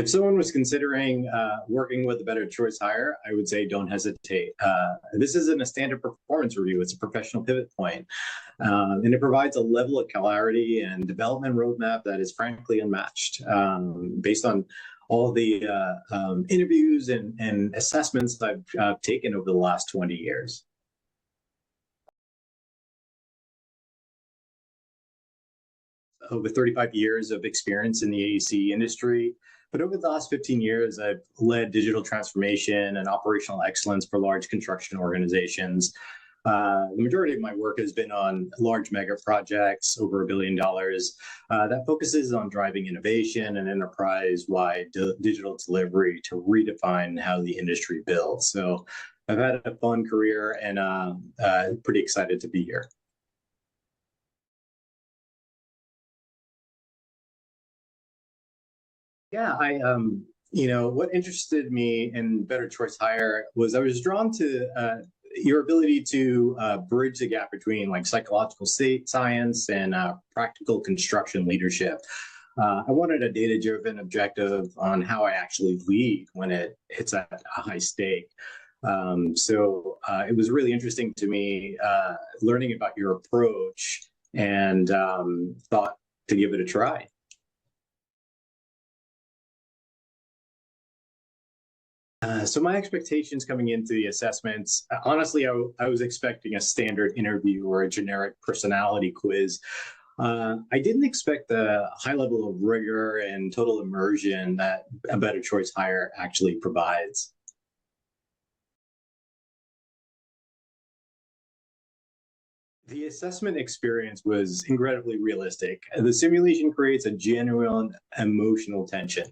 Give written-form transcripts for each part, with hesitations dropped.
If someone was considering working with a Better Choice Hire, I would say don't hesitate. This isn't a standard performance review, it's a professional pivot point. And it provides a level of clarity and development roadmap that is frankly unmatched based on all the interviews and assessments I've taken over the last 20 years. Over 35 years of experience in the AEC industry. But over the last 15 years, I've led digital transformation and operational excellence for large construction organizations. The majority of my work has been on large mega projects over $1 billion that focuses on driving innovation and enterprise-wide digital delivery to redefine how the industry builds. So I've had a fun career and pretty excited to be here. Yeah, what interested me in Better Choice Hire was I was drawn to your ability to bridge the gap between like psychological science and practical construction leadership. I wanted a data-driven objective on how I actually lead when it's at a high stake. So it was really interesting to me learning about your approach and thought to give it a try. So my expectations coming into the assessments, honestly, I was expecting a standard interview or a generic personality quiz. I didn't expect the high level of rigor and total immersion that a Better Choice Hire actually provides. The assessment experience was incredibly realistic. The simulation creates a genuine emotional tension.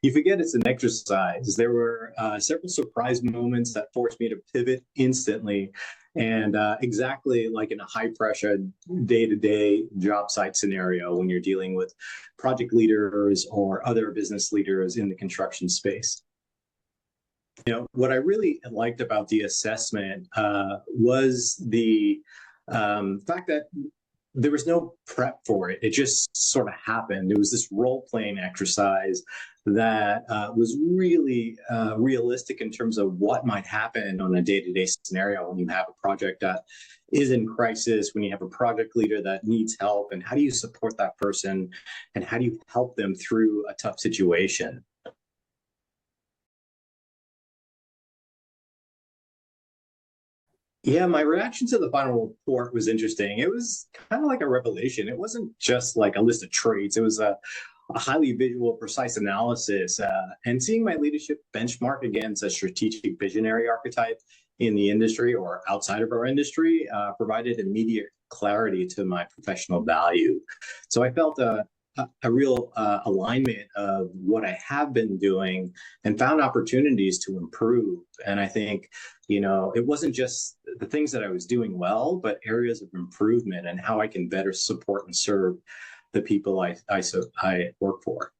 You forget it's an exercise. There were several surprise moments that forced me to pivot instantly. And exactly like in a high pressure day to day job site scenario when you're dealing with project leaders or other business leaders in the construction space. What I really liked about the assessment was the fact that there was no prep for it. It just sort of happened. It was this role playing exercise that was really realistic in terms of what might happen on a day to day scenario when you have a project that is in crisis, when you have a project leader that needs help, and how do you support that person and how do you help them through a tough situation? Yeah, my reaction to the final report was interesting. It was kind of like a revelation. It wasn't just like a list of traits. It was a highly visual, precise analysis. And seeing my leadership benchmark against a strategic visionary archetype in the industry or outside of our industry provided immediate clarity to my professional value. So I felt a real alignment of what I have been doing and found opportunities to improve. And I think, it wasn't just the things that I was doing well, but areas of improvement and how I can better support and serve the people I work for.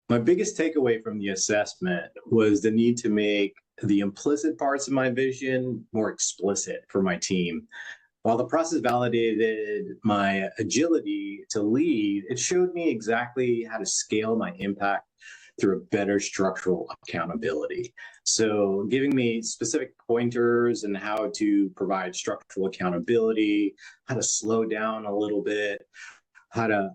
My biggest takeaway from the assessment was the need to make the implicit parts of my vision more explicit for my team. While the process validated my agility to lead, it showed me exactly how to scale my impact through a better structural accountability. So, giving me specific pointers and how to provide structural accountability, how to slow down a little bit, how to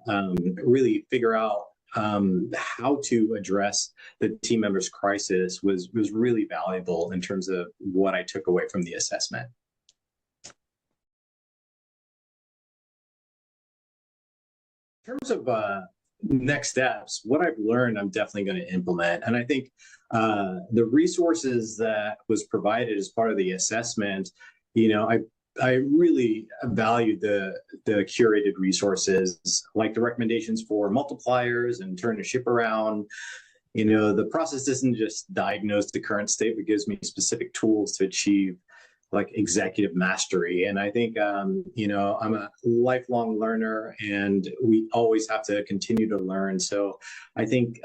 really figure out how to address the team members' crisis was really valuable in terms of what I took away from the assessment. In terms of next steps, what I've learned, I'm definitely going to implement. And I think the resources that was provided as part of the assessment, I really valued the curated resources, like the recommendations for multipliers and turn the ship around. The process doesn't just diagnose the current state, but gives me specific tools to achieve like executive mastery. And I think, I'm a lifelong learner and we always have to continue to learn. So I think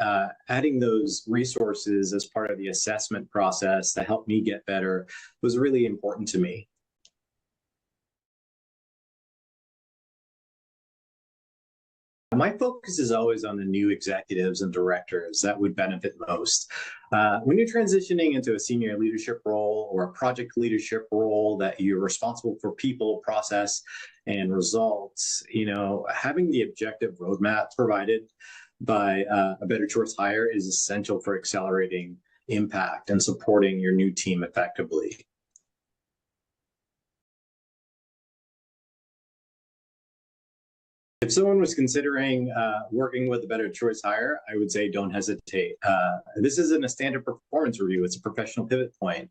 adding those resources as part of the assessment process to help me get better was really important to me. My focus is always on the new executives and directors that would benefit most. When you're transitioning into a senior leadership role or a project leadership role that you're responsible for people, process, and results, having the objective roadmap provided by a Better Choice hire is essential for accelerating impact and supporting your new team effectively. If someone was considering working with a Better Choice hire, I would say don't hesitate. This isn't a standard performance review, it's a professional pivot point.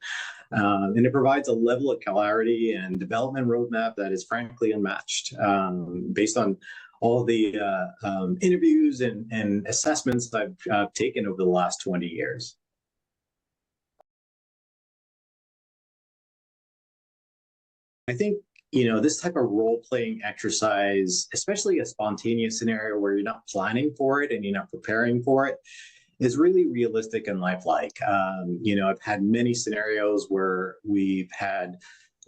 And it provides a level of clarity and development roadmap that is frankly unmatched. Based on all the interviews and assessments I've taken over the last 20 years. I think this type of role-playing exercise, especially a spontaneous scenario where you're not planning for it and you're not preparing for it, is really realistic and lifelike. I've had many scenarios where we've had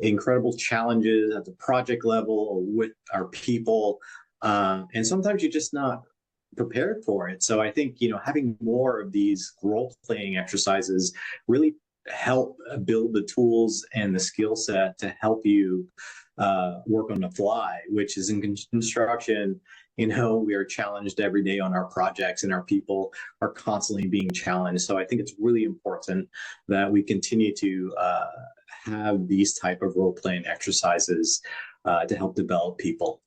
incredible challenges at the project level or with our people, and sometimes you're just not prepared for it. So I think having more of these role-playing exercises really help build the tools and the skill set to help you work on the fly, which is in construction. We are challenged every day on our projects, and our people are constantly being challenged. So I think it's really important that we continue to have these type of role-playing exercises to help develop people.